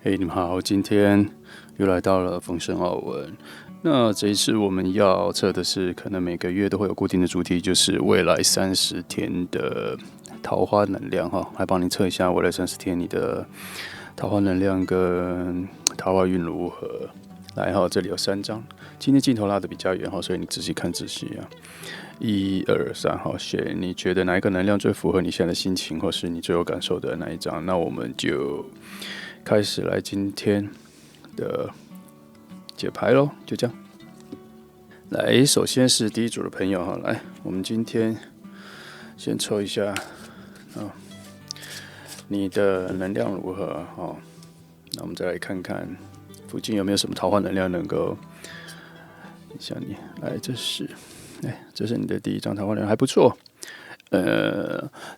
嘿，你们好，今天又来到了丰盛奥文。那这一次我们要测的是，可能每个月都会有固定的主题，就是未来30天的桃花能量哈，来帮你测一下未来30天你的桃花能量跟桃花运如何。来哈，这里有3张，今天镜头拉的比较远哈，所以你仔细看仔细啊。1、2、3，好，选你觉得哪一个能量最符合你现在的心情，或是你最有感受的那一张？那我们就开始来今天的解牌咯，就这样。来，首先是第一组的朋友哈，来，我们今天先抽一下啊，你的能量如何哈？那我们再来看看附近有没有什么桃花能量能够影响你。来，这是你的第一张桃花能量，还不错。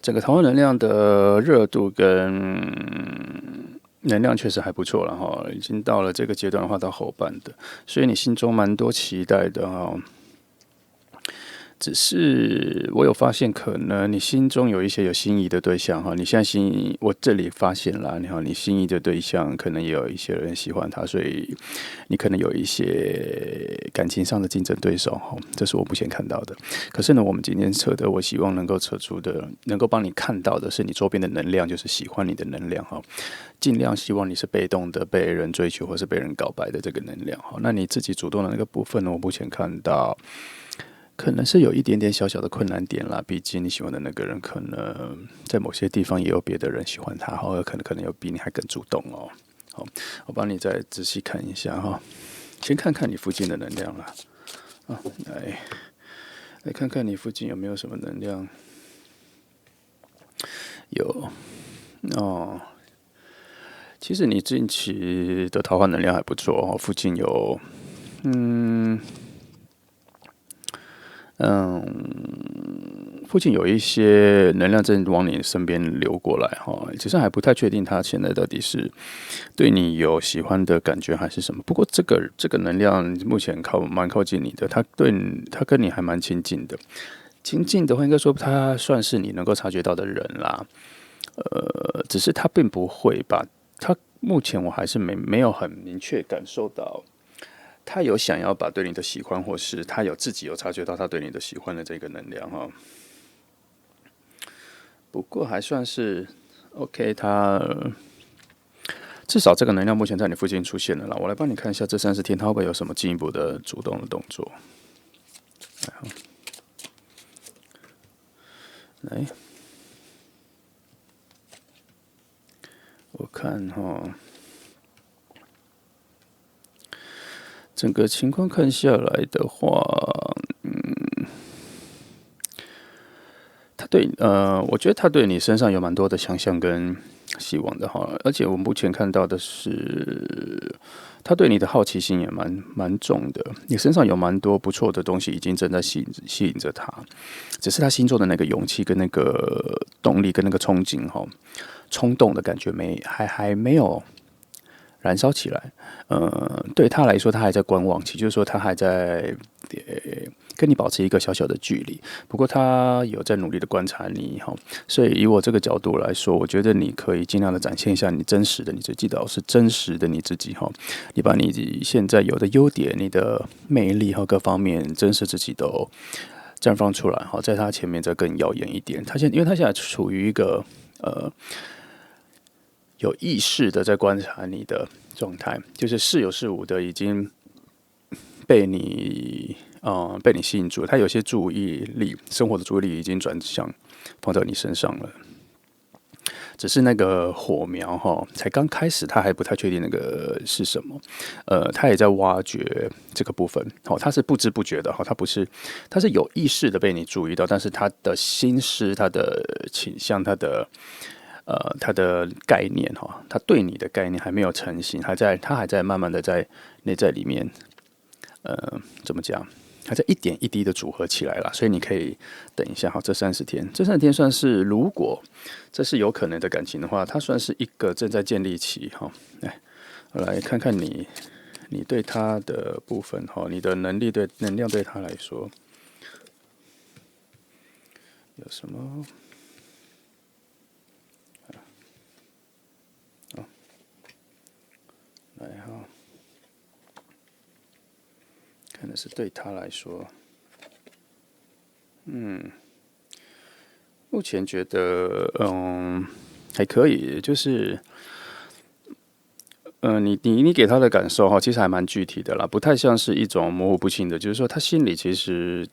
整个桃花能量的热度跟能量确实还不错了哈，已经到了这个阶段的话，到后半的，所以你心中蛮多期待的哈。只是我有发现，可能你心中有一些有心仪的对象哈。你现在我这里发现啦，你心仪的对象可能也有一些人喜欢他，所以你可能有一些感情上的竞争对手哈。这是我目前看到的。可是呢，我们今天测的，我希望能够测出的，能够帮你看到的是你周边的能量，就是喜欢你的能量哈。尽量希望你是被动的，被人追求或是被人告白的这个能量哈。那你自己主动的那个部分呢，我目前看到可能是有一点点小小的困难点啦，毕竟你喜欢的那个人可能在某些地方也有别的人喜欢他，或者可能有比你还更主动哦。好，我帮你再仔细看一下哈，先看看你附近的能量啦。啊，来看看你附近有没有什么能量？有哦，其实你近期的桃花能量还不错哦，附近有附近有一些能量正往你身边流过来哈，只是还不太确定他现在到底是对你有喜欢的感觉还是什么。不过这个能量目前蛮靠近你的，他跟你还蛮亲近的。亲近的话，应该说他算是你能够察觉到的人啦。只是他并不会把他目前我还是没有很明确感受到他有想要把对你的喜欢，或是他自己有察觉到他对你的喜欢的这个能量哈。不过还算是 OK，他至少这个能量目前在你附近出现了啦。我来帮你看一下这30天他会不会有什么进一步的主动的动作。来，我看哈，整个情况看下来的话，我觉得他对你身上有蛮多的想象跟希望的哈，而且我目前看到的是，他对你的好奇心也蛮重的，你身上有蛮多不错的东西，已经正在吸引着他，只是他心中的那个勇气跟那个动力跟那个憧憬哈，冲动的感觉还没有燃烧起来。对他来说，他还在观望期，就是说他还在跟你保持一个小小的距离。不过他有在努力的观察你哈，所以以我这个角度来说，我觉得你可以尽量的展现一下你真实的你自己，到是真实的你自己哈。你把你现在有的优点、你的魅力和各方面真实自己都绽放出来哈，在他前面再更耀眼一点。因为他现在处于一个有意识的在观察你的状态，就是似有似无的已经被你吸引住了，他有些注意力，生活的注意力已经转向放到你身上了。只是那个火苗哈，才刚开始，他还不太确定那个是什么。他也在挖掘这个部分。好，他是不知不觉的哈，他是有意识的被你注意到，但是他的心思、他的倾向、他的概念哈，他对你的概念还没有成型，他还在慢慢的在内在里面，怎么讲？还在一点一滴的组合起来了，所以你可以等一下哈，这30天算是如果这是有可能的感情的话，它算是一个正在建立起哈。来看看你对他的部分哈，你的能量对他来说有什么？但是对他来说，目前觉得还可以，就是你给他的感受哈，其实还蛮具体的啦，不太像是一种模糊不清的，就是说他心里其实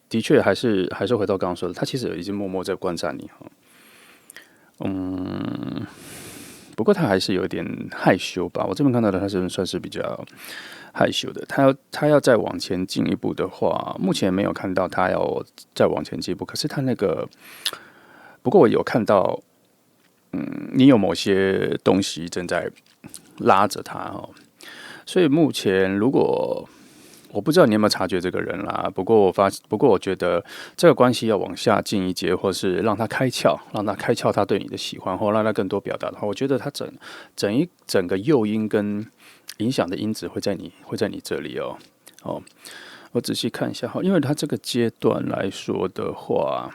的确还是回到刚刚说的，他其实已经默默在观察你哈。不过他还是有点害羞吧，我这边看到的他是算是比较害羞的。他要再往前进一步的话，目前没有看到他要再往前进一步。可是他那个，不过我有看到，你有某些东西正在拉着他哦。所以目前如果我不知道你有没有察觉这个人啦，不过我觉得这个关系要往下进一阶，或是让他开窍，让他开窍他对你的喜欢，或让他更多表达的话，我觉得他整个诱因跟影响的因子会在你这里哦。哦，我仔细看一下哈，因为他这个阶段来说的话，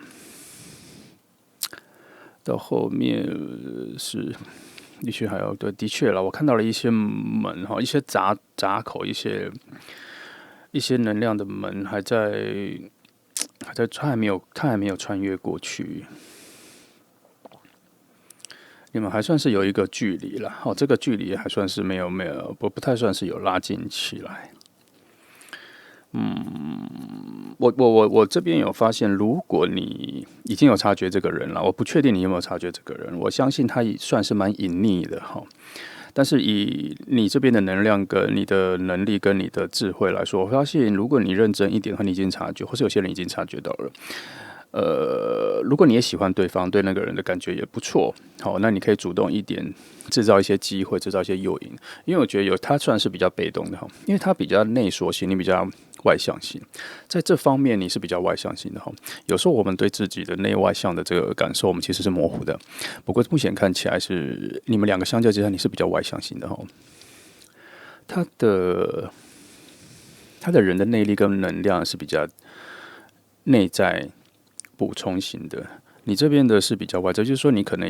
到后面是的确还有对，的确了，我看到了一些门哈，一些闸口，一些能量的门他还没有穿越过去，你们还算是有一个距离了。哦，这个距离还算是没有不太算是有拉近起来。我这边有发现，如果你已经有察觉这个人了，我不确定你有没有察觉这个人，我相信他也算是蛮隐匿的哈。但是以你这边的能量、跟你的能力、跟你的智慧来说，我发现如果你认真一点的话，你已经察觉，或是有些人已经察觉到了。如果你也喜欢对方，对那个人的感觉也不错，好，那你可以主动一点，制造一些机会，制造一些诱因。因为我觉得他算是比较被动的哈，因为他比较内缩型，你比较外向型，在这方面你是比较外向型的哈。有时候我们对自己的内外向的这个感受，我们其实是模糊的。不过目前看起来是你们两个相较之下，你是比较外向型的哈。他的人的内力跟能量是比较内在补充型的，你这边的是比较外在，就是说你可能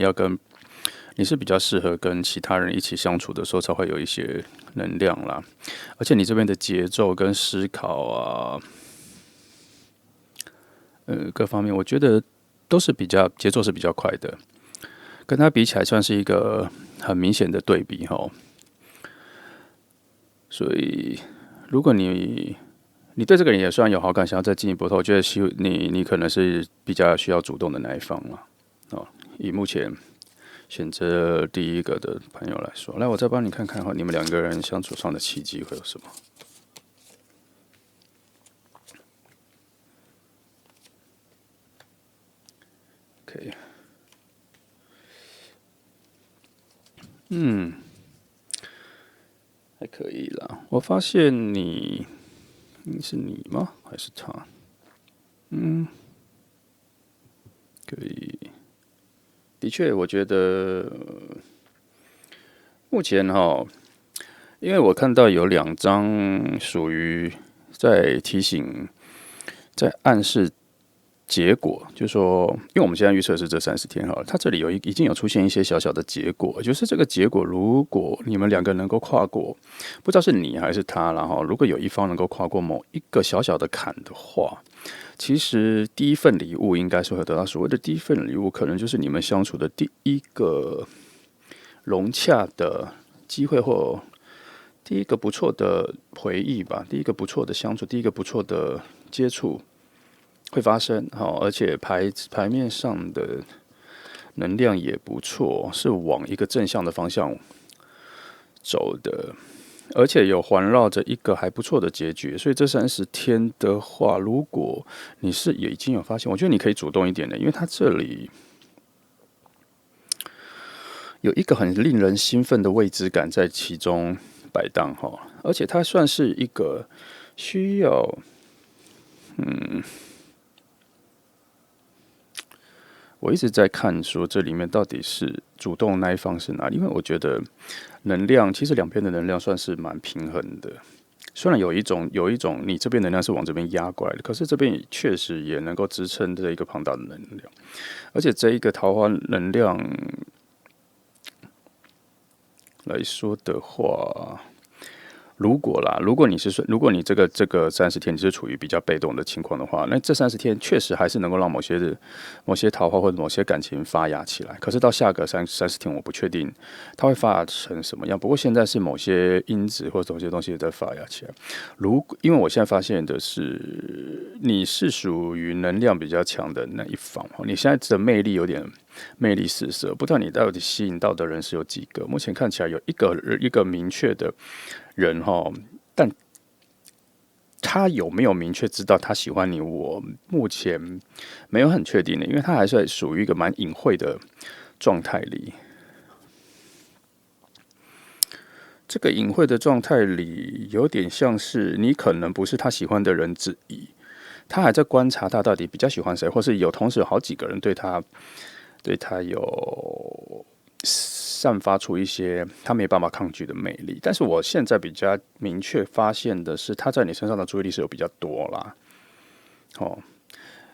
你是比较适合跟其他人一起相处的时候才会有一些能量啦，而且你这边的节奏跟思考啊，各方面我觉得都是节奏是比较快的，跟他比起来算是一个很明显的对比哈。所以如果你对这个人也算有好感，想要再进一步的话，我觉得你可能是比较需要主动的那一方了。哦，以目前选择第一个的朋友来说，来我再帮你看看哈，你们两个人相处上的契机会有什么？OK，还可以啦。我发现是你吗？还是他？可以。的确，我觉得目前哈，因为我看到有2张属于在提醒、在暗示结果，就说，因为我们现在预测是这30天好了，它这里已经有出现一些小小的结果，就是这个结果，如果你们两个能够跨过，不知道是你还是他，然后如果有一方能够跨过某一个小小的坎的话，其实第一份礼物应该是会得到所谓的第一份礼物，可能就是你们相处的第一个融洽的机会，或第一个不错的回忆吧，第一个不错的相处，第一个不错的接触会发生。好，而且牌面上的能量也不错，是往一个正向的方向走的。而且有环绕着一个还不错的结局，所以这30天的话，如果你是也已经有发现，我觉得你可以主动一点的，因为它这里有一个很令人兴奋的未知感在其中摆荡哈，而且它算是一个需要，我一直在看说这里面到底是主动那一方是哪里，因为我觉得能量其实两边的能量算是蛮平衡的。虽然有一种你这边能量是往这边压过来的，可是这边确实也能够支撑这一个庞大的能量，而且这一个桃花能量来说的话，如果你是说，如果你这个30天你是处于比较被动的情况的话，那这30天确实还是能够让某些桃花或者某些感情发芽起来。可是到下个30天，我不确定它会发芽成什么样。不过现在是某些因子或者某些东西在发芽起来。因为我现在发现的是，你是属于能量比较强的那一方，你现在的魅力有点魅力四射，不知道你到底吸引到的人是有几个？目前看起来有一个明确的人哈，但他有没有明确知道他喜欢你？我目前没有很确定的，因为他还是属于一个蛮隐晦的状态里。这个隐晦的状态里，有点像是你可能不是他喜欢的人之一，他还在观察他到底比较喜欢谁，或是同时有好几个人对他有散发出一些他没办法抗拒的魅力。但是我现在比较明确发现的是，他在你身上的注意力是有比较多啦。哦，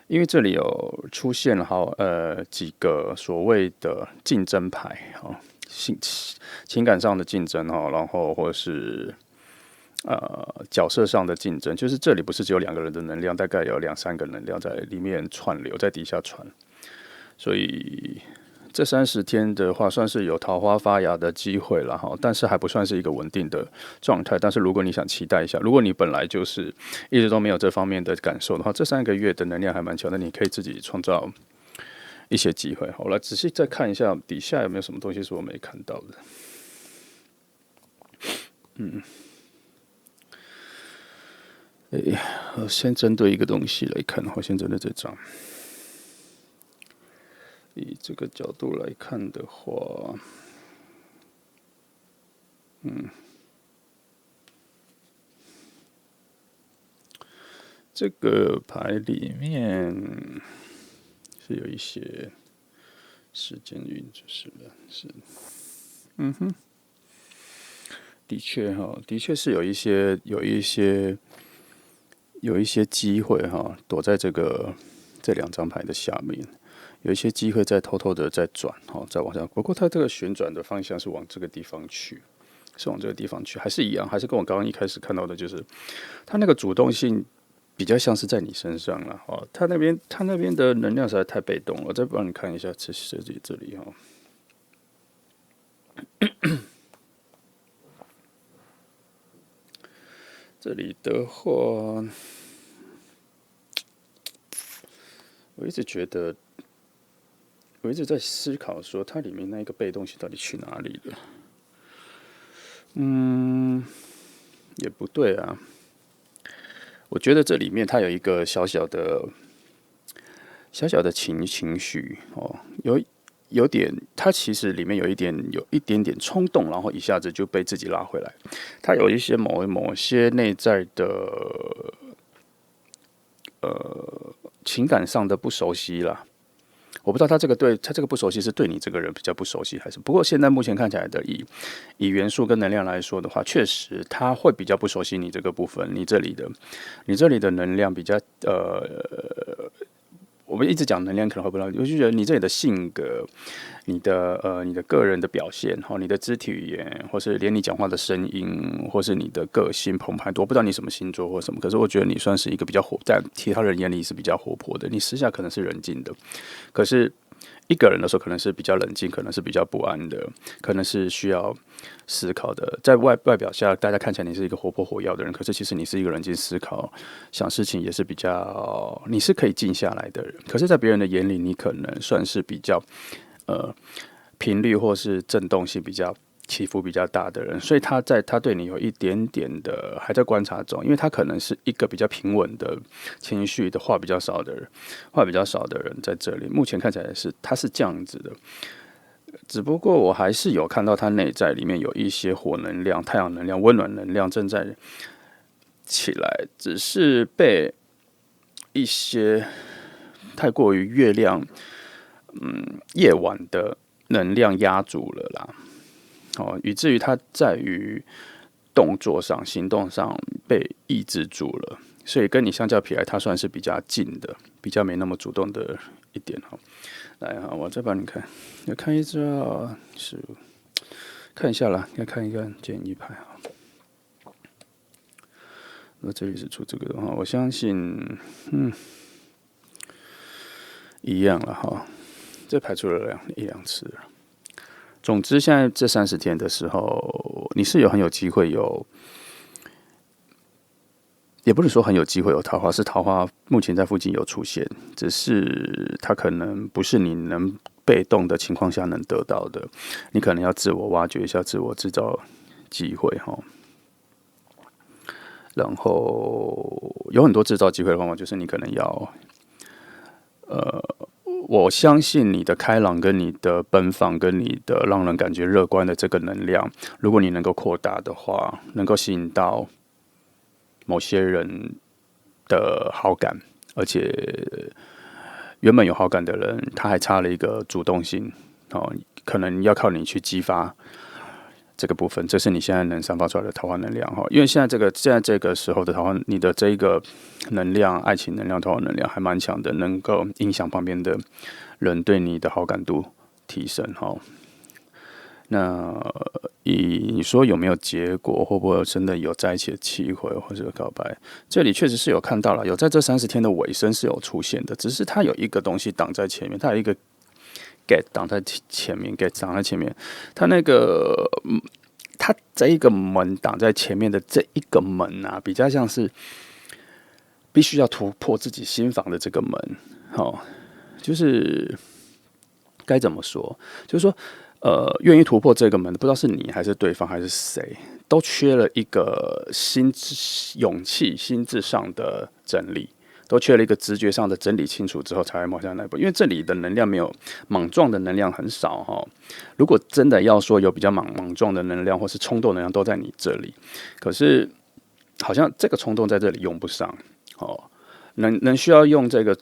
因为这里有出现了几个所谓的竞争牌哦，情感上的竞争哦，然后或者是角色上的竞争，就是这里不是只有2个人的能量，大概有2、3个能量在里面串流，在底下传，所以这30天的话，算是有桃花发芽的机会了哈，但是还不算是一个稳定的状态。但是如果你想期待一下，如果你本来就是一直都没有这方面的感受的话，这3个月的能量还蛮强的，你可以自己创造一些机会。好，我来仔细再看一下底下有没有什么东西是我没看到的。我先针对一个东西来看，我先针对这张。以这个角度来看的话，这个牌里面是有一些时间运就是了，是，的确是有一些机会哈，躲在这2张牌的下面，有一些机会在偷偷的在转哈，再往下。不过它这个旋转的方向是往这个地方去，还是一样，还是跟我刚刚一开始看到的，就是它那个主动性比较像是在你身上了哦。他那边的能量实在太被动了，我再帮你看一下这里哈。这里的话，我一直觉得，我一直在思考说，它里面那一个被动性到底去哪里了？也不对啊。我觉得这里面它有一个小小的情绪哦，有点，它其实里面有一点点冲动，然后一下子就被自己拉回来。它有一些某些内在的情感上的不熟悉啦。我不知道他这个不熟悉是对你这个人比较不熟悉，还是不过现在目前看起来的以元素跟能量来说的话，确实他会比较不熟悉你这个部分，你这里的能量比较我们一直讲能量可能会不到，我就觉得你这里的性格、你的个人的表现，你的肢体语言，或是连你讲话的声音，或是你的个性澎湃多，我不知道你什么星座或什么，可是我觉得你算是一个比较在其他人眼里是比较活泼的，你私下可能是冷静的，可是一个人的时候可能是比较冷静，可能是比较不安的，可能是需要思考的。在外表下，大家看起来你是一个活泼活跃的人，可是其实你是一个冷静思考、想事情也是比较，你是可以静下来的人。可是，在别人的眼里，你可能算是比较频率或是震动性比较起伏比较大的人，所以他对你有一点点的还在观察中，因为他可能是一个比较平稳的情绪的话比较少的人在这里，目前看起来他是这样子的，只不过我还是有看到他内在里面有一些火能量、太阳能量、温暖能量正在起来，只是被一些太过于月亮夜晚的能量压住了啦。以至于他在于动作上、行动上被抑制住了，所以跟你相较起来，他算是比较近的，比较没那么主动的一点哈。来哈，我再帮你看，要看一张是看一下啦，要看一个建议牌哈。那这里是出这个的话，我相信，一样了哈。这排出了一两次了。总之，现在这30天的时候，你是很有机会有，也不是说很有机会有桃花，是桃花目前在附近有出现，只是它可能不是你能被动的情况下能得到的，你可能要自我挖掘一下，自我制造机会哈。然后有很多制造机会的方法，就是你可能要，我相信你的开朗、跟你的奔放、跟你的让人感觉乐观的这个能量，如果你能够扩大的话，能够吸引到某些人的好感，而且原本有好感的人，他还差了一个主动性哦，可能要靠你去激发这个部分，这是你现在能散发出来的桃花能量哈。因为现在这个时候的桃花，你的这一个能量、爱情能量、桃花能量还蛮强的，能够影响旁边的人对你的好感度提升哈。那你说有没有结果，会不会真的有在一起的机会或者告白？这里确实是有看到了，有在这30天的尾声是有出现的，只是它有一个东西挡在前面，它有一个 get 挡在前面 ，get 挡在前面，它那个它这一个门挡在前面的这一个门啊，比较像是必须要突破自己心房的这个门，就是该怎么说？就是说，愿意突破这个门，不知道是你还是对方还是谁，都缺了一个勇气、心智上的整理。都缺了一个直觉上的整理清楚之后，才会迈向那一步。因为这里的能量没有莽撞的能量很少哈。如果真的要说有比较莽撞的能量或是冲动能量，都在你这里。可是好像这个冲动在这里用不上哦，能需要用这个。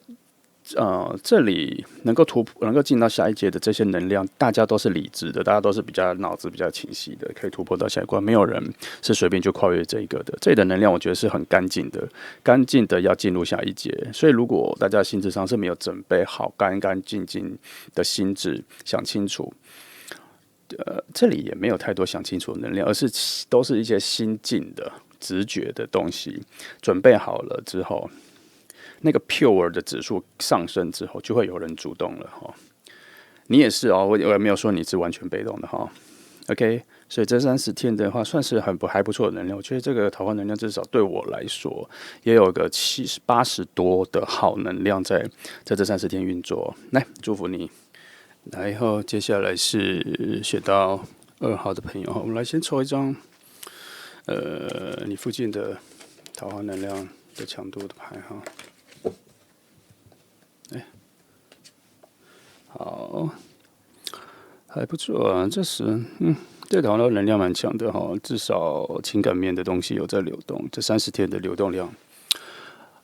这里能够能够进到下一阶的这些能量，大家都是理智的，大家都是比较脑子比较清晰的，可以突破到下一关。没有人是随便就跨越这个的。这里的能量，我觉得是很干净的，干净的要进入下一阶。所以，如果大家心智上是没有准备好干干净净的心智，想清楚，这里也没有太多想清楚的能量，而是都是一些心境的直觉的东西。准备好了之后。那个 pure 的指数上升之后，就会有人主动了哈。你也是哦，我也没有说你是完全被动的哈。OK， 所以这30天的话，算是还不错的能量。我觉得这个桃花能量至少对我来说，也有个70、80多的好能量在这30天运作。来，祝福你。然后接下来是选到2号的朋友，我们来先抽一张，你附近的桃花能量的强度的牌哈。好，还不错啊，这桃花能量蛮强的哈，至少情感面的东西有在流动，这30天的流动量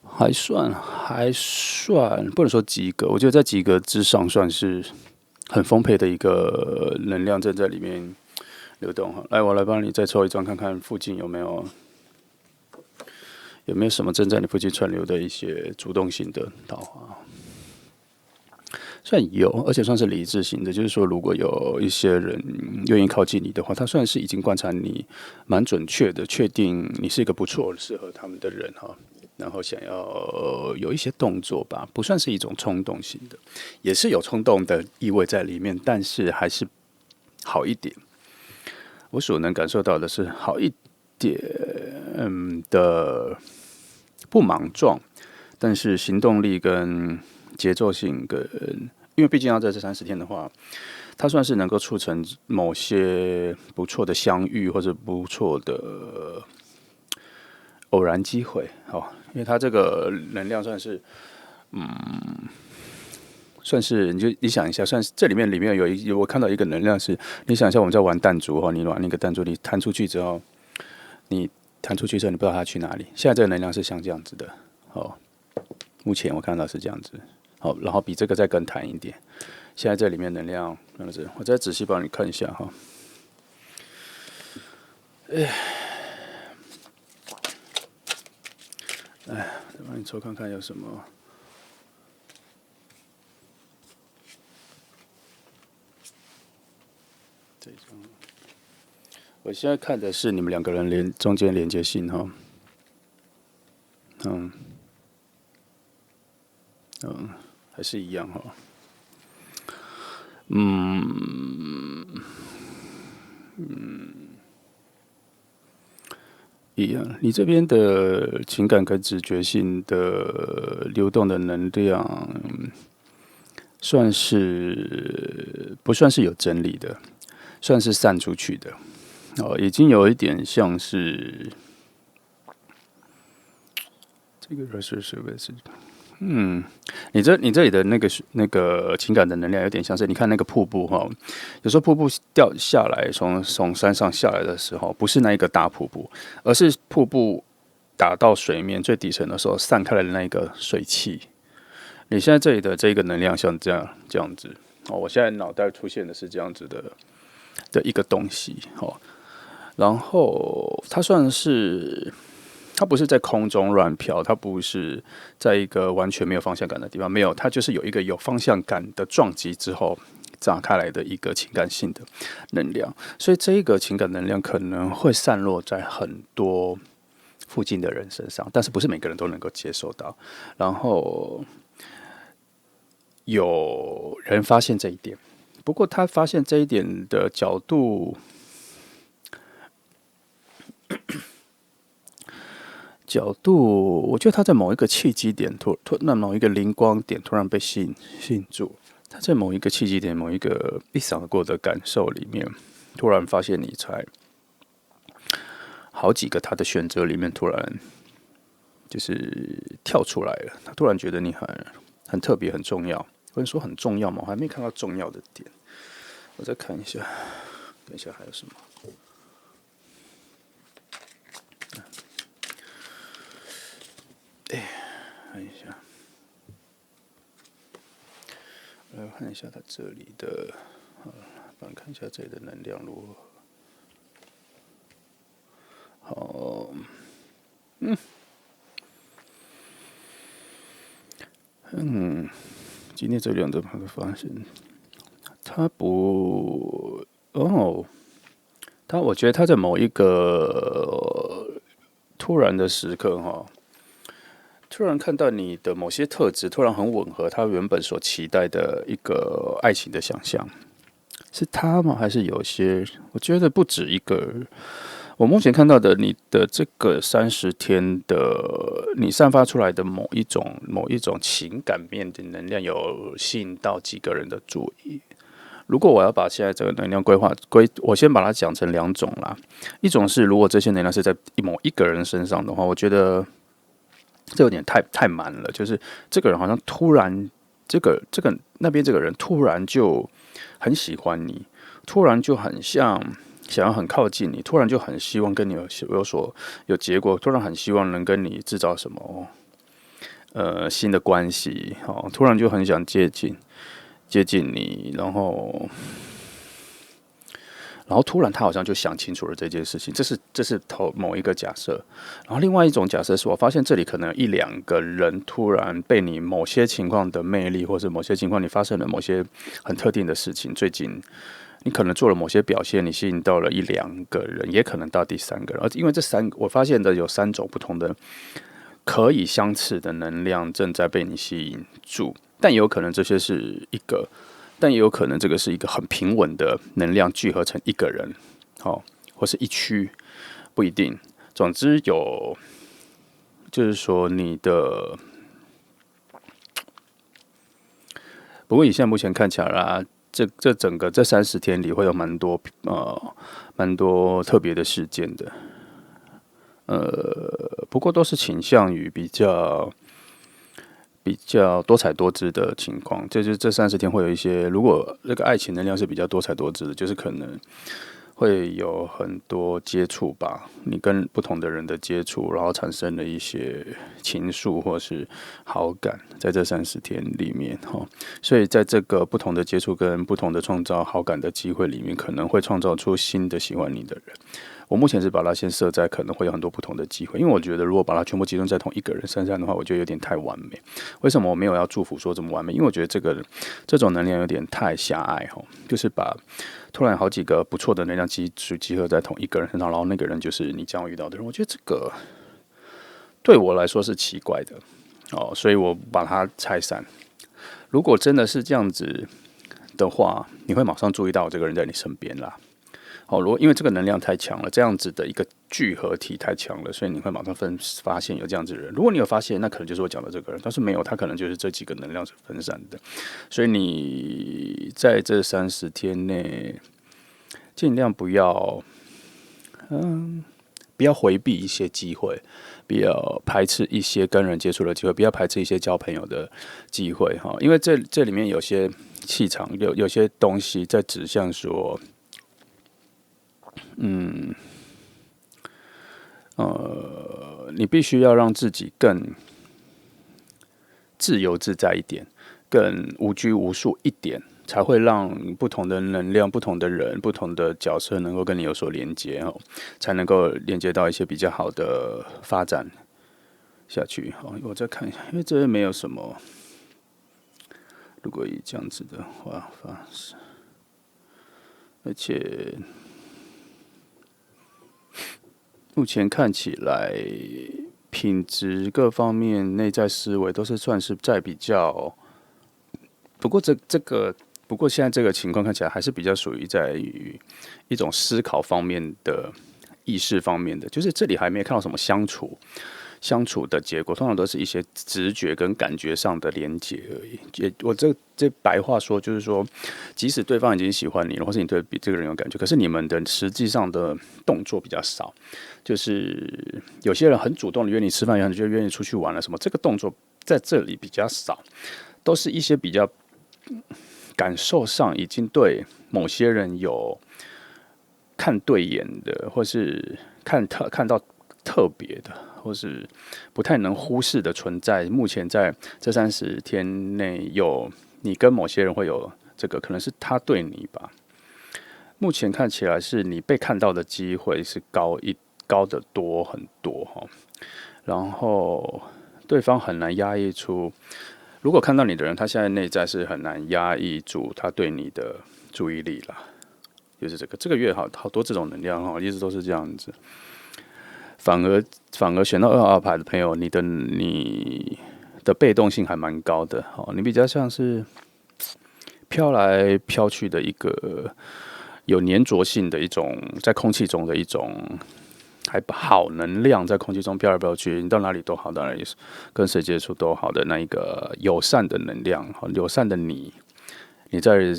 还算，不能说及格，我觉得在及格之上，算是很丰沛的一个能量正在里面流动哈。来，我来帮你再抽一张，看看附近有没有什么正在你附近串流的一些主动性的桃花。算有，而且算是理智型的。就是说，如果有一些人愿意靠近你的话，他算是已经观察你蛮准确的，确定你是一个不错、适合他们的人哈。然后想要有一些动作吧，不算是一种冲动型的，也是有冲动的意味在里面，但是还是好一点。我所能感受到的是好一点的不莽撞，但是行动力跟节奏性跟，因为毕竟要在这30天的话，它算是能够促成某些不错的相遇或者不错的偶然机会，因为它这个能量算是，算是你想一下，算是这里面我看到一个能量是，你想一下我们在玩弹珠哈，你玩那个弹珠，你弹出去之后，你弹出去之后你不知道它去哪里，现在这个能量是像这样子的，目前我看到是这样子。好，然后比这个再更弹一点。现在这里面能量样子，我再仔细帮你看一下哈。再帮你抽看看有什么。这张，我现在看的是你们2个人中间连接性哈。嗯还是一样哈。一样，你这边的情感跟直觉性的流动的能量，算是不算是有整理的，算是散出去的。已经有一点像是这个 reserve 你这里的那个情感的能量有点像是，你看那个瀑布哈，有时候瀑布掉下来，从山上下来的时候，不是那一个大瀑布，而是瀑布打到水面最底层的时候散开来的那一个水汽。你现在这里的这个能量像这样子哦，我现在脑袋出现的是这样子的一个东西哦，然后它算是。它不是在空中乱飘，它不是在一个完全没有方向感的地方，没有，它就是有一个有方向感的撞击之后炸开来的一个情感性的能量，所以这一个情感能量可能会散落在很多附近的人身上，但是不是每个人都能够接受到。然后有人发现这一点，不过他发现这一点的角度。我觉得他在某一个契机点那某一个灵光点突然被吸引住，他在某一个契机点，某一个一闪而过的感受里面，突然发现你在好几个他的选择里面，突然就是跳出来了。他突然觉得你很特别、很重要。有人说很重要吗？我还没看到重要的点，我再看一下，等一下还有什么。看一下，来看一下它这里的，帮你看一下这里的能量如何。好，今天这两个朋友发现，他不，我觉得他在某一个突然的时刻哈。突然看到你的某些特质，突然很吻合他原本所期待的一个爱情的想象，是他吗？还是有些？我觉得不止一个。我目前看到的你的这个30天的你散发出来的某一种情感面的能量，有吸引到几个人的注意。如果我要把现在这个能量我先把它讲成两种啦。一种是如果这些能量是在某一个人身上的话，我觉得。这有点太满了，就是这个人好像突然，那边这个人突然就很喜欢你，突然就很想要很靠近你，突然就很希望跟你有结果，突然很希望能跟你制造什么新的关系，突然就很想接近你，然后突然他好像就想清楚了这件事情，这是某一个假设。然后另外一种假设是我发现这里可能有1-2个人突然被你某些情况的魅力，或是某些情况你发生了某些很特定的事情，最近你可能做了某些表现，你吸引到了1-2个人，也可能到第3个人。而因为我发现的有3种不同的可以相似的能量正在被你吸引住，但也有可能这些是一个。但也有可能这个是一个很平稳的能量聚合成一个人，或是一区，不一定。总之就是说你的，不过以现在目前看起来啦，这整个这30天里会有蛮多特别的事件的，不过都是倾向于比较多彩多姿的情况，就是这30天会有一些，如果那个爱情能量是比较多彩多姿的，就是可能会有很多接触吧，你跟不同的人的接触，然后产生了一些情愫或是好感，在这30天里面哈，所以在这个不同的接触跟不同的创造好感的机会里面，可能会创造出新的喜欢你的人。我目前是把它先设在可能会有很多不同的机会，因为我觉得如果把它全部集中在同一个人身上的话，我觉得有点太完美。为什么我没有要祝福说这么完美？因为我觉得这种能量有点太狭隘哈，就是把突然好几个不错的能量集合在同一个人身上，然后那个人就是你将要遇到的人。我觉得这个对我来说是奇怪的所以我把它拆散。如果真的是这样子的话，你会马上注意到这个人在你身边啦。如果因为这个能量太强了，这样子的一个聚合体太强了，所以你会马上发现有这样子的人。如果你有发现，那可能就是我讲的这个人；但是没有，他可能就是这几个能量是分散的。所以你在这30天内，尽量不要回避一些机会，不要排斥一些跟人接触的机会，不要排斥一些交朋友的机会因为这里面有些气场，有些东西在指向说。你必须要让自己更自由自在一点，更无拘无束一点，才会让不同的能量、不同的人、不同的角色能够跟你有所连接才能够连接到一些比较好的发展下去我再看一下，因为这边没有什么，如果以这样子的话方式，而且。目前看起来，品质各方面、内在思维都是算是在比较，不过不过现在这个情况看起来还是比较属于在于一种思考方面的意识方面的，就是这里还没看到什么相处的结果，通常都是一些直觉跟感觉上的连结而已。我这白话说，就是说，即使对方已经喜欢你了，或是你对这个人有感觉，可是你们的实际上的动作比较少。就是有些人很主动的约你吃饭，有人就约你出去玩了什么，这个动作在这里比较少，都是一些比较感受上已经对某些人有看对眼的，或是看到特别的。或是不太能忽视的存在，目前在这30天内有你跟某些人会有这个，可能是他对你吧。目前看起来是你被看到的机会是高得多很多然后对方很难压抑出，如果看到你的人，他现在内在是很难压抑住他对你的注意力啦。就是这个月好多这种能量一直都是这样子。反而选到2号牌的朋友，你的被动性还蛮高的你比较像是飘来飘去的一个有粘着性的一种，在空气中的一种还好能量，在空气中飘来飘去，你到哪里都好，到哪里跟谁接触都好的那一个友善的能量，友善的你在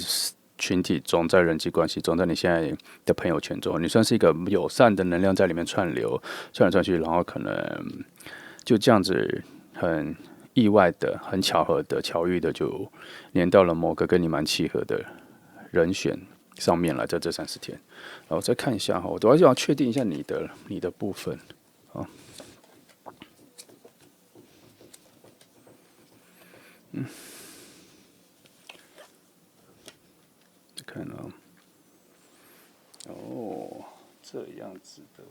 群体中，在人际关系中，在你现在的朋友圈中，你算是一个友善的能量在里面串来串去，然后可能就这样子很意外的、很巧合的、巧遇的，就连到了某个跟你蛮契合的人选上面来，在这30天。然后再看一下我都要确定一下你的部分看这样子的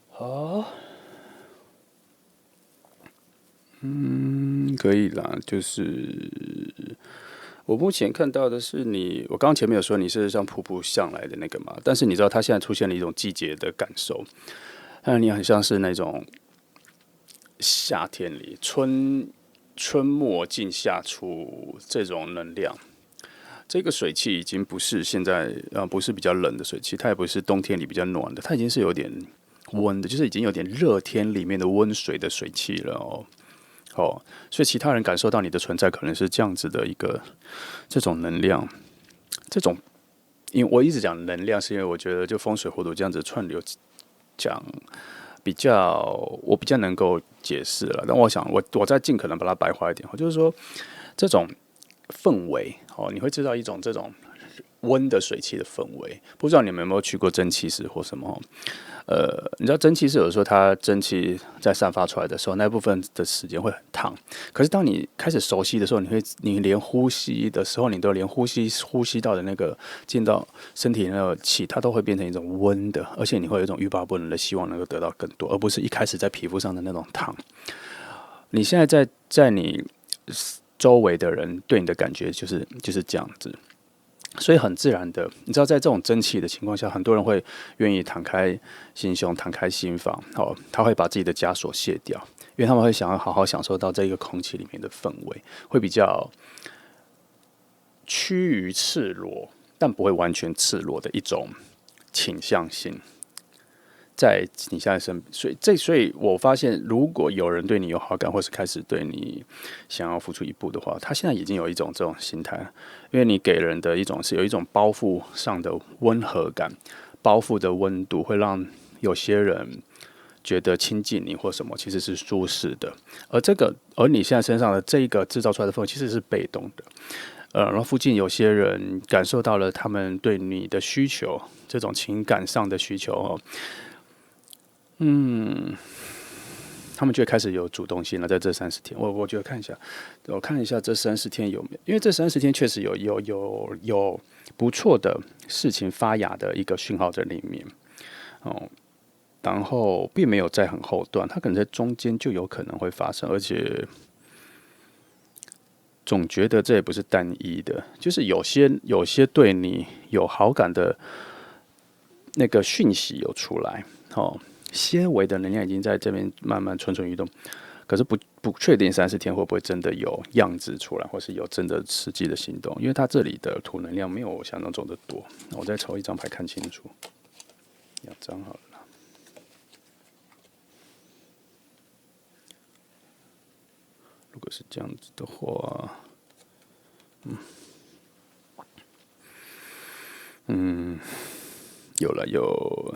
话，可以啦。就是我目前看到的是我刚刚前面有说你是像瀑布上来的那个嘛，但是你知道它现在出现了一种季节的感受，你很像是那种夏天里春末进夏初这种能量。这个水汽已经不是现在不是比较冷的水汽，它也不是冬天里比较暖的，它已经是有点温的，就是已经有点热天里面的温水的水汽了所以其他人感受到你的存在，可能是这样子的一个这种能量，因为我一直讲能量，是因为我觉得就风水火土这样子串流讲。我比较能够解释了，但我想我再尽可能把它白话一点，就是说这种氛围你会知道一种这种温的水汽的氛围。不知道你们有没有去过蒸汽室或什么？你知道蒸汽室有时候它蒸汽在散发出来的时候，那部分的时间会很烫。可是当你开始熟悉的时候，你连呼吸的时候，你都连呼吸到的那个进到身体那个气，它都会变成一种温的，而且你会有一种欲罢不能的希望能够得到更多，而不是一开始在皮肤上的那种烫。你现在在你周围的人对你的感觉就是这样子。所以很自然的，你知道，在这种蒸汽的情况下，很多人会愿意敞开心胸、敞开心房，他会把自己的枷锁卸掉，因为他们会想要好好享受到这一个空气里面的氛围，会比较趋于赤裸，但不会完全赤裸的一种倾向性。在你现在身，所以我发现，如果有人对你有好感，或是开始对你想要付出一步的话，他现在已经有一种这种心态，因为你给人的一种是有一种包袱上的温和感，包袱的温度会让有些人觉得亲近你或什么其实是舒适的，而你现在身上的这一个制造出来的氛围其实是被动的，然后附近有些人感受到了他们对你的需求，这种情感上的需求哦。他们就会开始有主动性了。在这30天，我觉得我看一下这30天有没有，因为这30天确实有不错的事情发芽的一个讯号在里面哦，然后并没有在很后段，它可能在中间就有可能会发生，而且总觉得这也不是单一的，就是有些对你有好感的那个讯息有出来，些微的能量已经在这边慢慢蠢蠢欲动，可是不确定30天会不会真的有样子出来，或是有真的实际的行动，因为它这里的土能量没有我想象中的多。我再抽一张牌看清楚，2张好了啦。如果是这样子的话，有。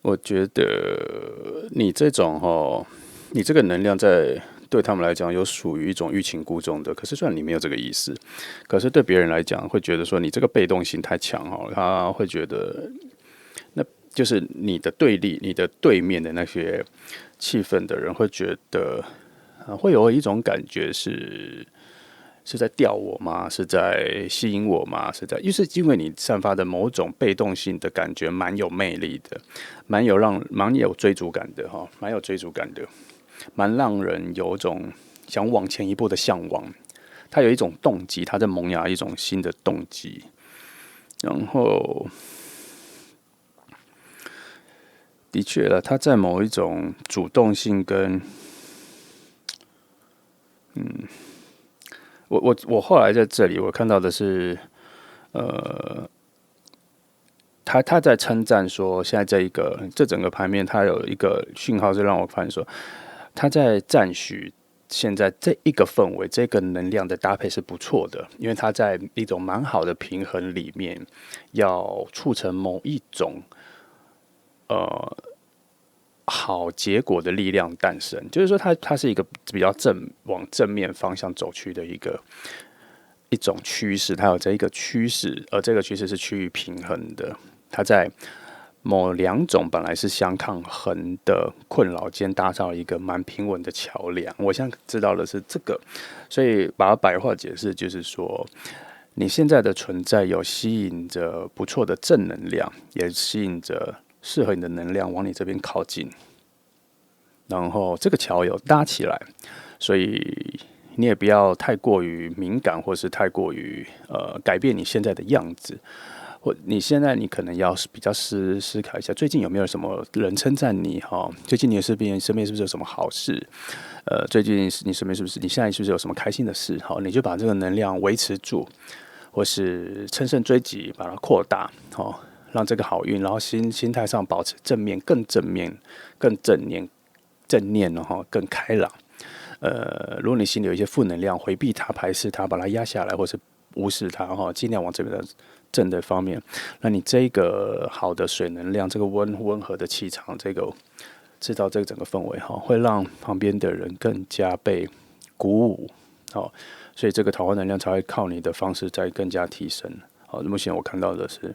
我觉得你这种你这个能量在对他们来讲有属于一种欲擒故纵的，可是虽然你没有这个意思，可是对别人来讲会觉得说你这个被动性太强他会觉得那就是你的对立、你的对面的那些气氛的人会觉得，会有一种感觉是在吊我吗？是在吸引我吗？就是因为你散发的某种被动性的感觉，蛮有魅力的，蛮有追逐感的蛮有追逐感的，蛮让人有种想往前一步的向往。它有一种动机，它在萌芽一种新的动机，然后的确了，它在某一种主动性跟我后来在这里我看到的是，他在称赞说，现在这整个盘面，它有一个讯号是让我发现说，他在赞许现在这一个氛围、这个能量的搭配是不错的，因为它在一种蛮好的平衡里面，要促成某一种好结果的力量诞生。就是说它是一个比较往正面方向走去的一种趋势，它有这一个趋势，而这个趋势是趋于平衡的。它在某两种本来是相抗衡的困扰间搭上了一个蛮平稳的桥梁。我现在知道的是这个，所以把它白话解释就是说，你现在的存在有吸引着不错的正能量，也吸引着适合你的能量往你这边靠近，然后这个桥有搭起来，所以你也不要太过于敏感，或是太过于改变你现在的样子。或你现在你可能要比较思考一下，最近有没有什么人称赞你最近你的身边是不是有什么好事？最近你身边你现在是不是有什么开心的事？你就把这个能量维持住，或是乘胜追击，把它扩大让这个好运，然后心态上保持正面、更正面、更正念更开朗。如果你心里有一些负能量，回避它、排斥它，把它压下来，或是无视它尽量往这边的正的方面，那你这个好的水能量，这个温和的气场，这个制造这个整个氛围会让旁边的人更加被鼓舞所以这个桃花能量才会靠你的方式再更加提升目前我看到的是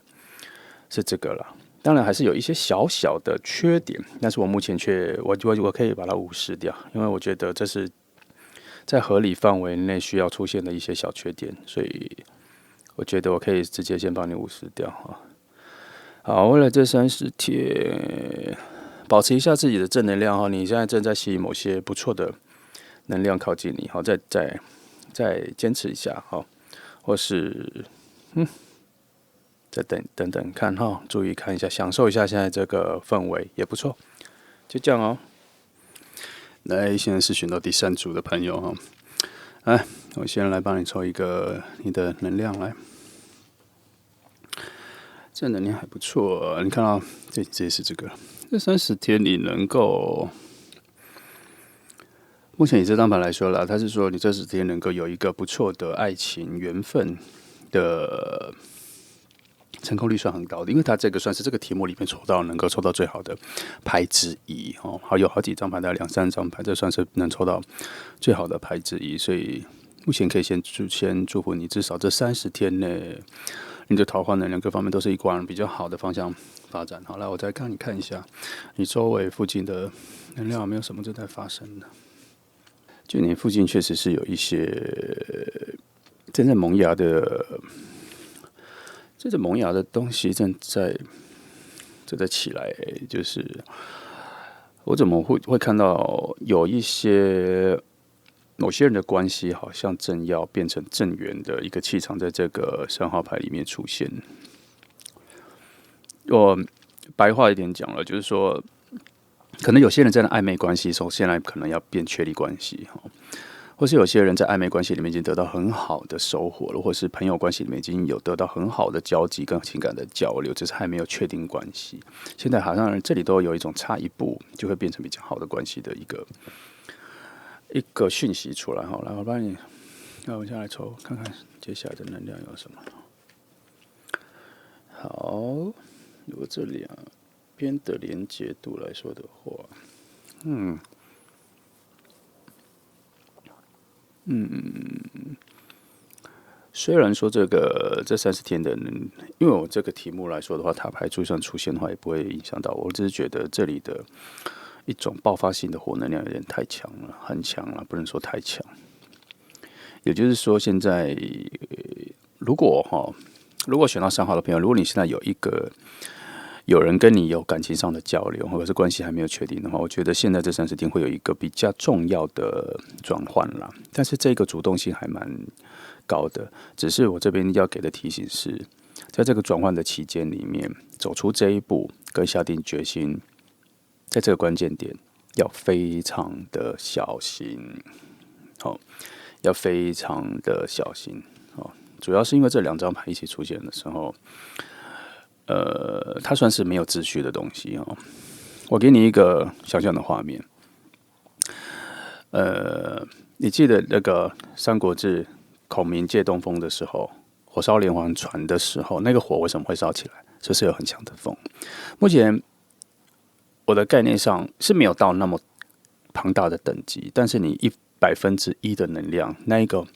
这个啦。当然还是有一些小小的缺点，但是我目前我可以把它无视掉，因为我觉得这是在合理范围内需要出现的一些小缺点，所以我觉得我可以直接先帮你无视掉好，为了这30天，保持一下自己的正能量你现在正在吸引某些不错的能量靠近你再坚持一下或是再等等看哈，注意看一下，享受一下现在这个氛围也不错。就这样哦。来，现在是选到第3组的朋友哈。来，我先来帮你抽一个你的能量来。这能量还不错，你看到这是这个，这30天你能够，目前以这张牌来说啦，他是说你这30天能够有一个不错的爱情缘分的成功率算很高的，因为他这个算是这个题目里面能够抽到最好的牌之一哦。有好几张牌，大概2、3张牌，这算是能抽到最好的牌之一，所以目前可以先祝福你，至少这30天内，你的桃花能量各方面都是往比较好的方向发展。好了，我再让你看一下你周围附近的能量有没有什么正在发生的。就你附近确实是有一些正在萌芽的。这个萌芽的东西正在起来，就是我怎么会看到有一些某些人的关系好像正要变成正缘的一个气场，在这个3号牌里面出现。我白话一点讲了，就是说，可能有些人在暧昧关系中，现在可能要变确立关系。或是有些人在暧昧关系里面已经得到很好的收获了，或是朋友关系里面已经有得到很好的交集跟情感的交流，只是还没有确定关系。现在好像这里都有一种差一步就会变成比较好的关系的一个讯息出来。好，来我帮你，那我现在来抽看看接下来的能量有什么。好，如果这两边的连结度来说的话，虽然说这30天的，因为我这个题目来说的话，塔牌就算出现的话，也不会影响到我。只是觉得这里的一种爆发性的火能量有点太强了，很强了，不能说太强。也就是说，现在如果选到3号的朋友，如果你现在有人跟你有感情上的交流，或者是关系还没有确定的话，我觉得现在这30天会有一个比较重要的转换啦。但是这个主动性还蛮高的，只是我这边要给的提醒是，在这个转换的期间里面，走出这一步跟下定决心，在这个关键点要非常的小心，要非常的小心主要是因为这2张牌一起出现的时候。它算是没有秩序的东西我给你一个想象的画面，你记得那个《三国志》孔明借东风的时候，火烧连环船的时候，那个火为什么会烧起来？就是有很强的风。目前我的概念上是没有到那么庞大的等级，但是你1/100的能量，那一个。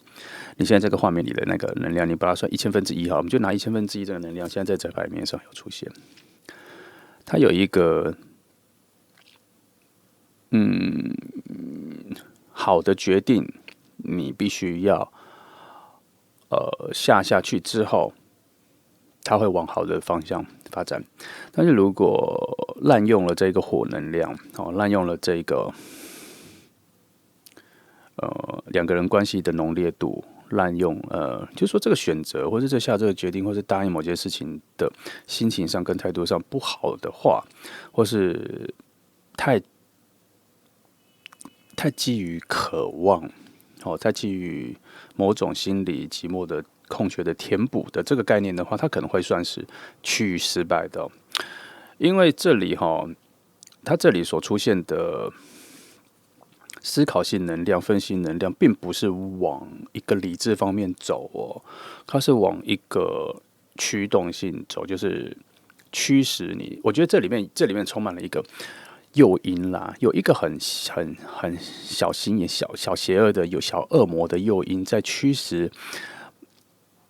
你现在这个画面里的那个能量，你把它算1/1000好，我们就拿1/1000这个能量，现在在这牌面上有出现。它有一个好的决定，你必须要下去之后，它会往好的方向发展。但是如果滥用了这个火能量，滥用了这个2个人关系的浓烈度。滥用就是说这个选择，或者下这个决定，或是答应某件事情的心情上跟态度上不好的话，或是太基于渴望，太基于某种心理寂寞的空缺的填补的这个概念的话，它可能会算是趋于失败的因为这里它这里所出现的。思考性能量、分析能量，并不是往一个理智方面走它是往一个驱动性走，就是驱使你。我觉得这里面充满了一个诱因啦，有一个很小心眼、小邪恶的、有小恶魔的诱因，在驱使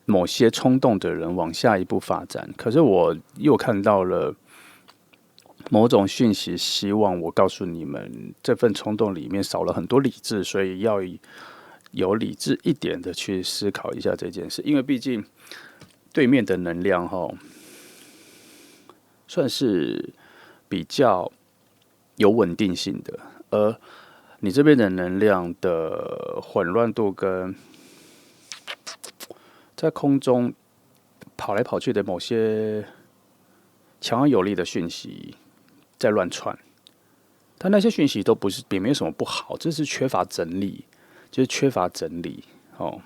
某些冲动的人往下一步发展。可是我又看到了。某种讯息，希望我告诉你们，这份冲动里面少了很多理智，所以要有理智一点的去思考一下这件事。因为毕竟对面的能量算是比较有稳定性的，而你这边的能量的混乱度跟在空中跑来跑去的某些强而有力的讯息在乱窜，但那些讯息都不是，也没有什么不好，这是缺乏整理，就是缺乏整理哦。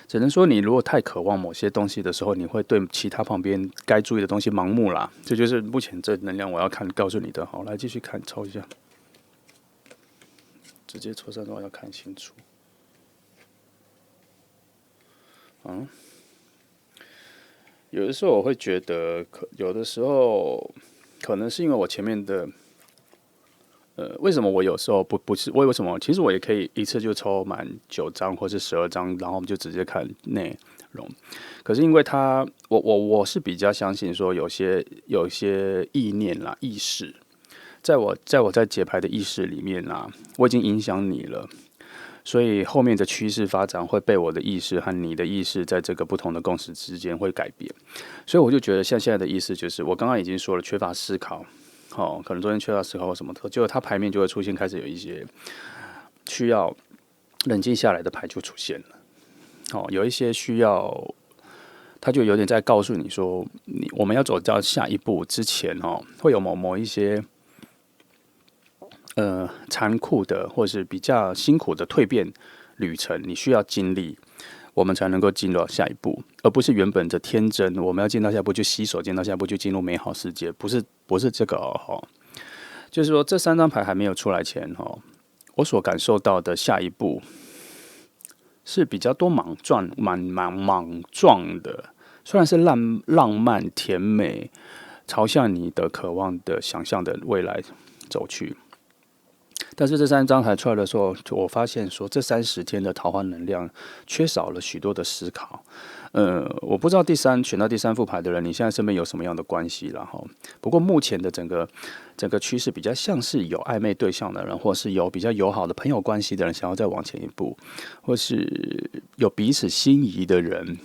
只能说，你如果太渴望某些东西的时候，你会对其他旁边该注意的东西盲目啦。这就是目前这能量我要告诉你的。好，来继续看，抽一下，直接抽3张要看清楚。有的时候我会觉得，有的时候可能是因为我前面的，为什么我有时候不是为什么？其实我也可以一次就抽满9张或是12张，然后我们就直接看内容。可是因为我是比较相信说有些意念啦、意识，在我在解牌的意识里面啦，我已经影响你了。所以后面的趋势发展会被我的意识和你的意识在这个不同的共识之间会改变，所以我就觉得像现在的意思就是，我刚刚已经说了，缺乏思考，可能昨天缺乏思考或什么，结果它牌面就会出现开始有一些需要冷静下来的牌就出现了，有一些需要，它就有点在告诉你说，我们要走到下一步之前，会有某一些。残酷的或是比较辛苦的蜕变旅程，你需要经历，我们才能够进入到下一步，而不是原本的天真。我们要进到下一步就洗手，进到下一步就进入美好世界，不是这个哦。就是说，这3张牌还没有出来前，我所感受到的下一步是比较多莽撞的，虽然是浪漫甜美，朝向你的渴望的想象的未来走去。但是这3张牌出来的时候，我发现说这30天的桃花能量缺少了许多的思考。我不知道选到第3副牌的人，你现在身边有什么样的关系啦哈？不过目前的整个趋势比较像是有暧昧对象的人，或是有比较友好的朋友关系的人，想要再往前一步，或是有彼此心仪的人。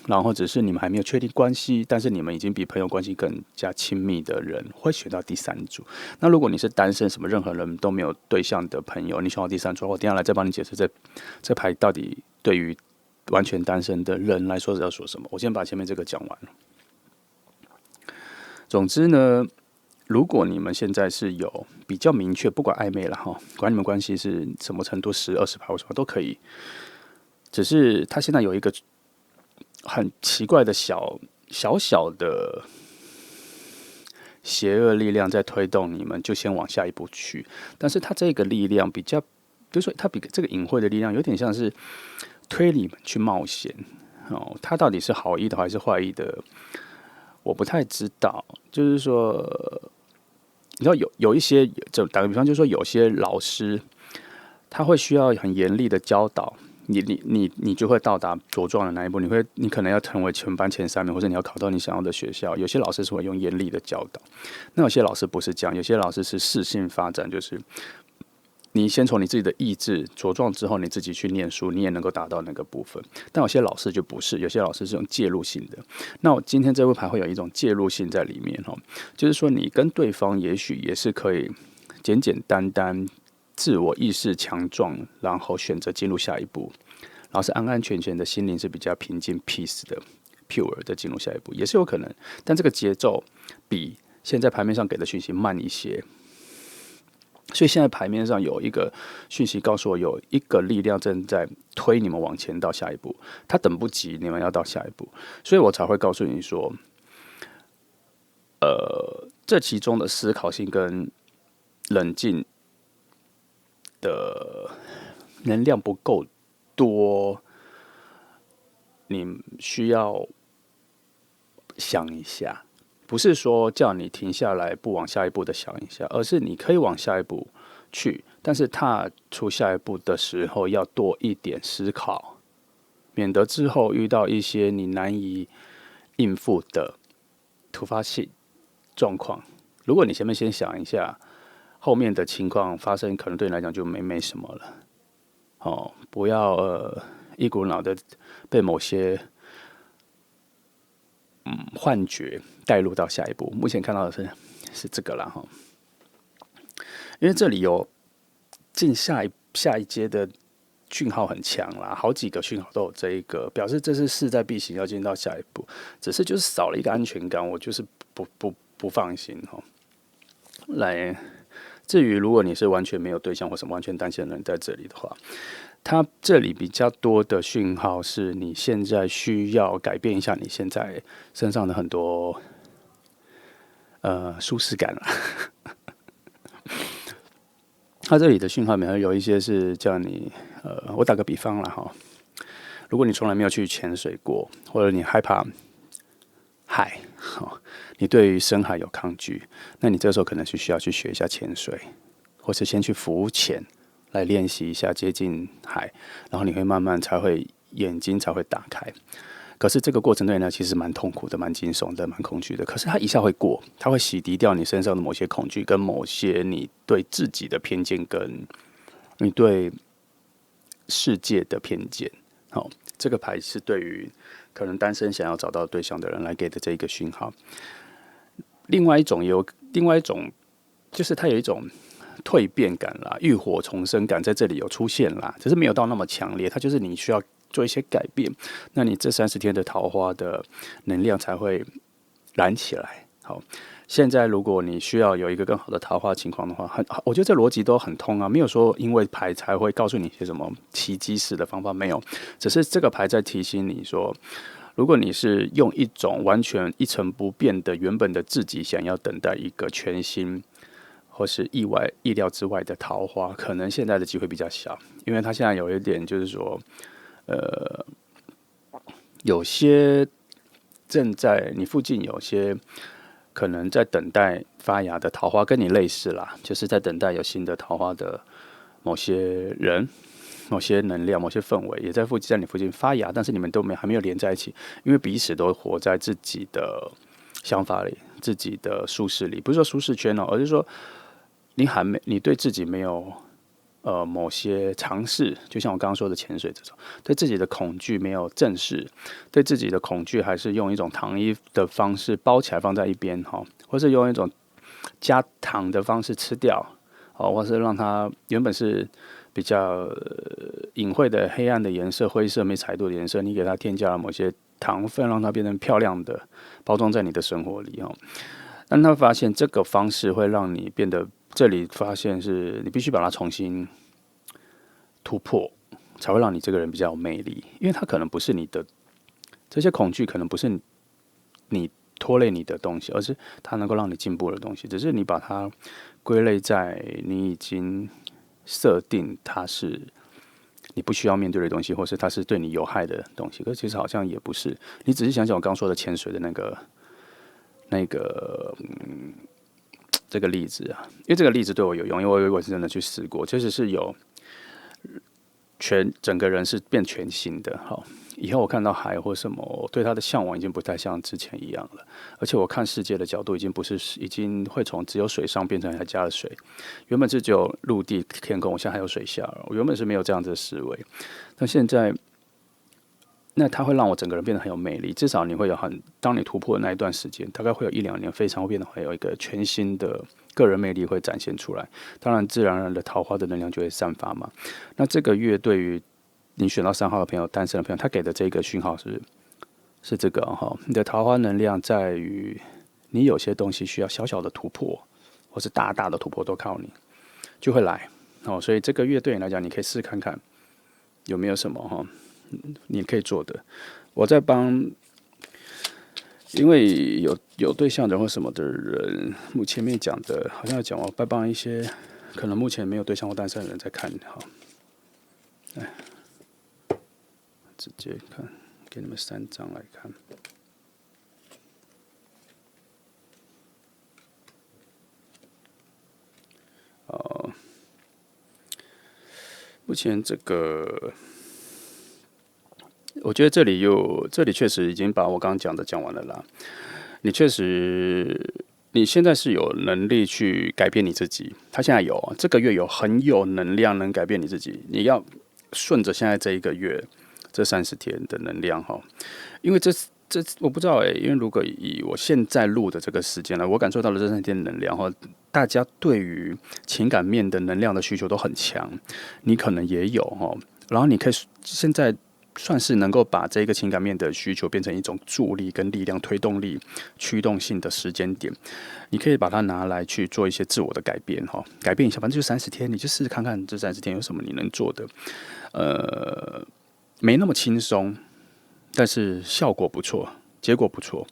然后只是你们还没有确定关系，但是你们已经比朋友关系更加亲密的人会选到第3组。那如果你是单身，什么任何人都没有对象的朋友，你选到第3组，我等一下来再帮你解释这牌到底对于完全单身的人来说是要说什么。我先把前面这个讲完了。总之呢，如果你们现在是有比较明确，不管暧昧了哈，管你们关系是什么程度，10、20趴或什么都可以，只是他现在有一个很奇怪的小的邪恶力量在推动你们，就先往下一步去。但是它这个力量比较，比如说它比这个隐晦的力量有点像是推你们去冒险它到底是好意的还是坏意的，我不太知道。就是说，你知道有一些，就打个比方，就是说有些老师他会需要很严厉的教导。你就会到达茁壮的那一步，你可能要成为全班前3名，或者你要考到你想要的学校。有些老师是会用严厉的教导，那有些老师不是这样，有些老师是适性发展，就是你先从你自己的意志茁壮之后，你自己去念书，你也能够达到那个部分。但有些老师就不是，有些老师是用介入性的。那我今天这副牌会有一种介入性在里面就是说你跟对方也许也是可以简单。自我意识强壮，然后选择进入下一步，然后是安安全全的心灵是比较平静 peace 的 pure 的进入下一步，也是有可能。但这个节奏比现在牌面上给的讯息慢一些，所以现在牌面上有一个讯息告诉我，有一个力量正在推你们往前到下一步，他等不及你们要到下一步，所以我才会告诉你说，这其中的思考性跟冷静的能量不够多，你需要想一下，不是说叫你停下来不往下一步的想一下，而是你可以往下一步去，但是踏出下一步的时候要多一点思考，免得之后遇到一些你难以应付的突发性状况。如果你前面先想一下，后面的情况发生，可能对你来讲就没什么了。不要一股脑的被某些幻觉带入到下一步。目前看到的是这个啦因为这里有进下一阶的讯号很强啦，好几个讯号都有这一个，表示这是势在必行，要进到下一步，只是就是少了一个安全感，我就是不放心哈。来，至于如果你是完全没有对象或什么完全单身的人在这里的话，它这里比较多的讯号是你现在需要改变一下你现在身上的很多舒适感啦。它这里的讯号里面有一些是叫你我打个比方啦哈，如果你从来没有去潜水过，或者你害怕海，你对于深海有抗拒，那你这时候可能是需要去学一下潜水，或是先去浮潜来练习一下接近海，然后你会慢慢眼睛才会打开。可是这个过程对你呢，其实蛮痛苦的、蛮惊悚的、蛮恐惧的。可是它一下会过，它会洗涤掉你身上的某些恐惧，跟某些你对自己的偏见，跟你对世界的偏见。好，这个牌是对于可能单身想要找到对象的人来给的这一个讯号。另外一种就是它有一种蜕变感啦、浴火重生感在这里有出现啦，只是没有到那么强烈。它就是你需要做一些改变，那你这30天的桃花的能量才会燃起来。好，现在如果你需要有一个更好的桃花情况的话，我觉得这逻辑都很通啊，没有说因为牌才会告诉你一些什么奇迹式的方法，没有，只是这个牌在提醒你说，如果你是用一种完全一成不变的原本的自己想要等待一个全新或是意料之外的桃花，可能现在的机会比较小，因为它现在有一点就是说，有些正在你附近有些可能在等待发芽的桃花，跟你类似啦，就是在等待有新的桃花的某些人、某些能量、某些氛围，也在你附近发芽，但是你们都还没有连在一起，因为彼此都活在自己的想法里、自己的舒适里，不是说舒适圈哦，而是说你对自己没有某些尝试，就像我刚刚说的潜水这种，对自己的恐惧没有正视，对自己的恐惧还是用一种糖衣的方式包起来放在一边哈，或是用一种加糖的方式吃掉，或是让它原本是比较隐晦的黑暗的颜色、灰色没彩度的颜色，你给它添加了某些糖分，让它变成漂亮的，包装在你的生活里哈。但他发现这个方式会让你变得，这里发现是你必须把它重新突破，才会让你这个人比较有魅力。因为它可能不是你的这些恐惧，可能不是你拖累你的东西，而是它能够让你进步的东西。只是你把它归类在你已经设定它是你不需要面对的东西，或是它是对你有害的东西。可其实好像也不是。你只是想想我刚刚说的潜水的那个这个例子啊，因为这个例子对我有用，因为我是真的去试过，确实是有整个人是变全新的。好，以后我看到海或什么，我对它的向往已经不太像之前一样了，而且我看世界的角度已经会从只有水上变成还加了水，原本是只有陆地天空，我现在还有水下了，我原本是没有这样子的思维，但现在。那它会让我整个人变得很有魅力，至少你会当你突破的那一段时间，大概会有1-2年，非常会变得会有一个全新的个人魅力会展现出来。当然，自然而然的桃花的能量就会散发嘛。那这个月对于你选到3号的朋友、单身的朋友，他给的这个讯号是这个哈，你的桃花能量在于你有些东西需要小小的突破，或是大大的突破都靠你就会来哦。所以这个月对你来讲，你可以试看看有没有什么哈。你可以做的，我在帮，因为有对象的或什么的人，目前面讲的，好像要讲我在帮一些可能目前没有对象或单身的人在看，好，来，直接看，给你们3张来看，目前这个。我觉得这里确实已经把我刚刚讲的讲完了啦。你现在是有能力去改变你自己。他现在这个月很有能量能改变你自己。你要顺着现在这一个月这30天的能量哈，因为这我不知道因为如果以我现在录的这个时间呢，我感受到了这30天的能量哈，大家对于情感面的能量的需求都很强，你可能也有哈。然后你可以现在算是能够把这个情感面的需求变成一种助力跟力量、推动力、驱动性的时间点，你可以把它拿来去做一些自我的改变哈，改变一下，反正就30天，你就试试看看这30天有什么你能做的。没那么轻松，但是效果不错，结果不错，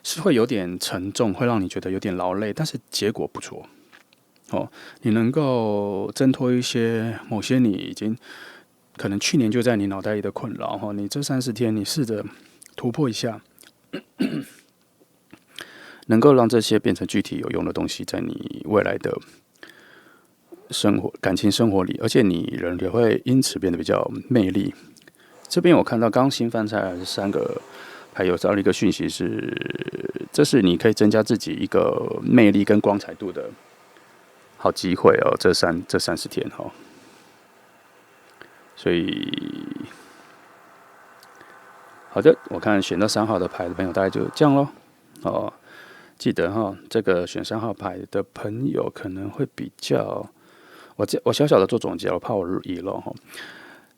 是会有点沉重，会让你觉得有点劳累，但是结果不错。你能够挣脱一些某些你已经可能去年就在你脑袋里的困扰，你这30天你试着突破一下，能够让这些变成具体有用的东西，在你未来的生活、感情生活里，而且你人也会因此变得比较魅力。这边我看到刚新翻出来的3个，还有找了一个讯息是，这是你可以增加自己一个魅力跟光彩度的好机会哦。这30天哈，所以好的，我看选到3号的牌的朋友大概就这样咯。记得哈，这个选3号牌的朋友可能会比较，我小小的做总结，我怕我遗漏哈。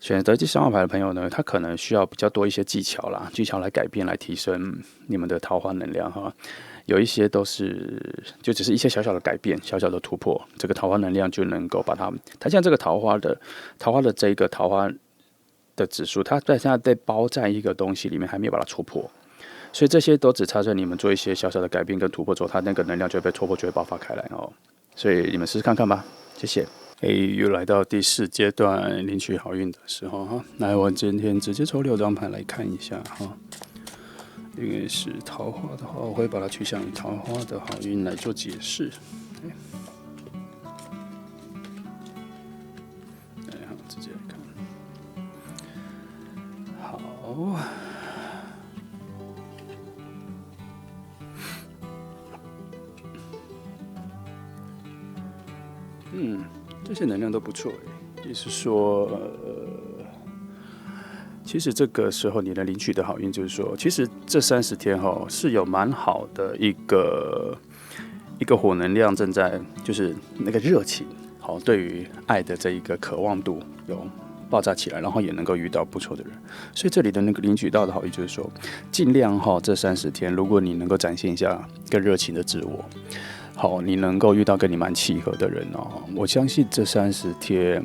选择第3号牌的朋友呢，他可能需要比较多一些技巧啦，技巧来改变、来提升你们的桃花能量哈。有一些都是就只是一些小小的改变、小小的突破，这个桃花能量就能够把它像这个桃花的这个桃花的指数，它现在被包在一个东西里面，还没有把它戳破，所以这些都只差在你们做一些小小的改变跟突破之后，它那个能量就会被戳破，就会爆发开来哦。所以你们试试看看吧，谢谢。又来到第4阶段领取好运的时候哈，来，我今天直接抽6张牌来看一下哈。因为是桃花的话，我会把它取向桃花的好运来做解释。好，直接来看。好。这些能量都不错，也是说，其实这个时候你能领取的好运，就是说，其实这30天是有蛮好的一个火能量正在，就是那个热情，对于爱的这一个渴望度有爆炸起来，然后也能够遇到不错的人，所以这里的那个领取到的好运就是说，尽量这30天，如果你能够展现一下更热情的自我。好，你能够遇到跟你蛮契合的人哦。我相信这30天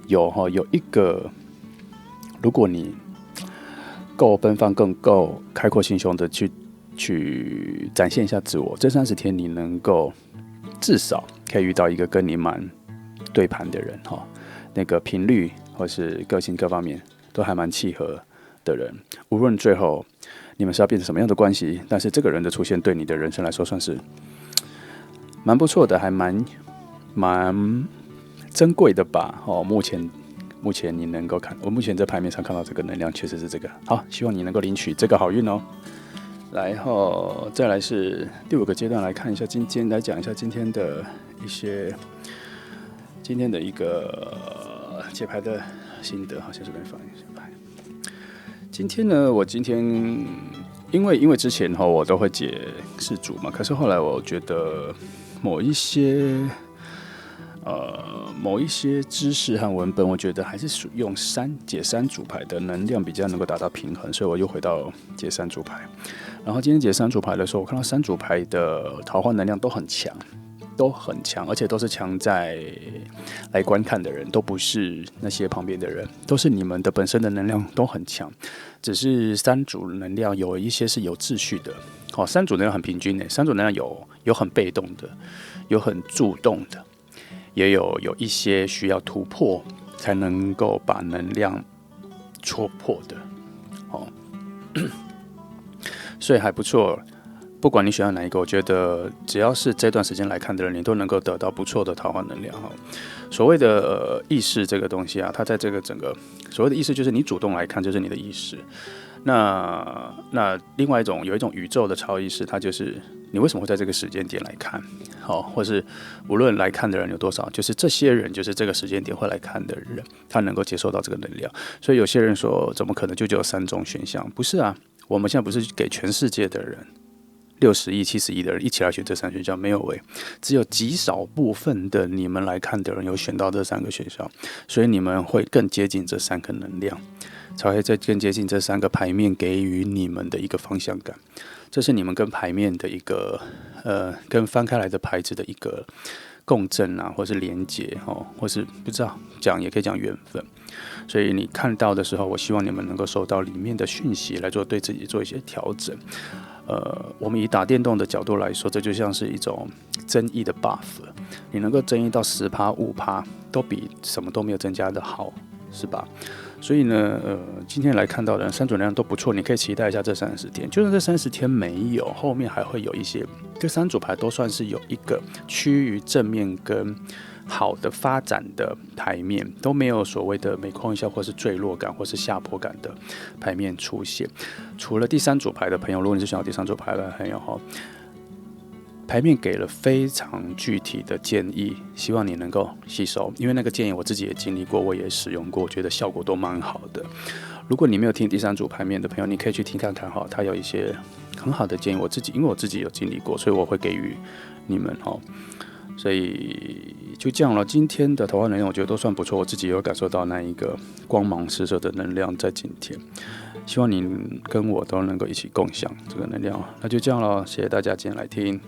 有一个，如果你够奔放、更够开阔心胸的去展现一下自我，这30天你能够至少可以遇到一个跟你蛮对盘的人哈，那个频率或是个性各方面都还蛮契合的人。无论最后你们是要变成什么样的关系，但是这个人的出现对你的人生来说算是蛮不错的，还蛮珍贵的吧。目前你能够看，我目前在牌面上看到这个能量确实是这个。好，希望你能够领取这个好运哦。然后再来是第5个阶段，来看一下来讲一下今天的一个解牌的心得。好，先这边放一下牌。今天呢，因为之前我都会解4组嘛，可是后来我觉得某一些知识和文本，我觉得还是用解3组牌的能量比较能够达到平衡，所以我又回到解3组牌。然后今天解3组牌的时候，我看到3组牌的桃花能量都很强，而且都是强在来观看的人，都不是那些旁边的人，都是你们的本身的能量都很强。只是3组能量有一些是有秩序的，3组能量很平均，3组能量有很被动的，有很主动的，也有一些需要突破才能够把能量戳破的，所以还不错。不管你选到哪一个，我觉得只要是这段时间来看的人，你都能够得到不错的桃花能量。所谓的意识这个东西啊，它在这个整个所谓的意识，就是你主动来看，就是你的意识。那另外有一种宇宙的超意识，它就是你为什么会在这个时间点来看，或是无论来看的人有多少，就是这些人就是这个时间点会来看的人，他能够接受到这个能量。所以有些人说，怎么可能就只有3种选项？不是啊，我们现在不是给全世界的人60亿、70亿的人一起来选这3学校，没有只有极少部分的你们来看的人有选到这3个学校，所以你们会更接近这3个能量，才会再更接近这3个牌面给予你们的一个方向感。这是你们跟牌面的一个跟翻开来的牌子的一个共振啊，或是连结或是不知道讲也可以讲缘分。所以你看到的时候，我希望你们能够收到里面的讯息，来对自己做一些调整。我们以打电动的角度来说，这就像是一种增益的 buff， 你能够增益到10%、5%，都比什么都没有增加的好，是吧？所以呢，今天来看到的3组能量都不错，你可以期待一下这30天。就算这30天没有，后面还会有一些，这3组牌都算是有一个趋于正面跟好的发展的牌面，都没有所谓的每况愈下或是坠落感或是下坡感的牌面出现。除了第3组牌的朋友，如果你是选到第3组牌的朋友牌面给了非常具体的建议，希望你能够吸收，因为那个建议我自己也经历过，我也使用过，我觉得效果都蛮好的。如果你没有听第3组牌面的朋友，你可以去听看看它有一些很好的建议，因为我自己有经历过，所以我会给予你们所以就这样了。今天的桃花能量我觉得都算不错，我自己有感受到那一个光芒四射的能量在今天，希望你跟我都能够一起共享这个能量。那就这样了，谢谢大家今天来听。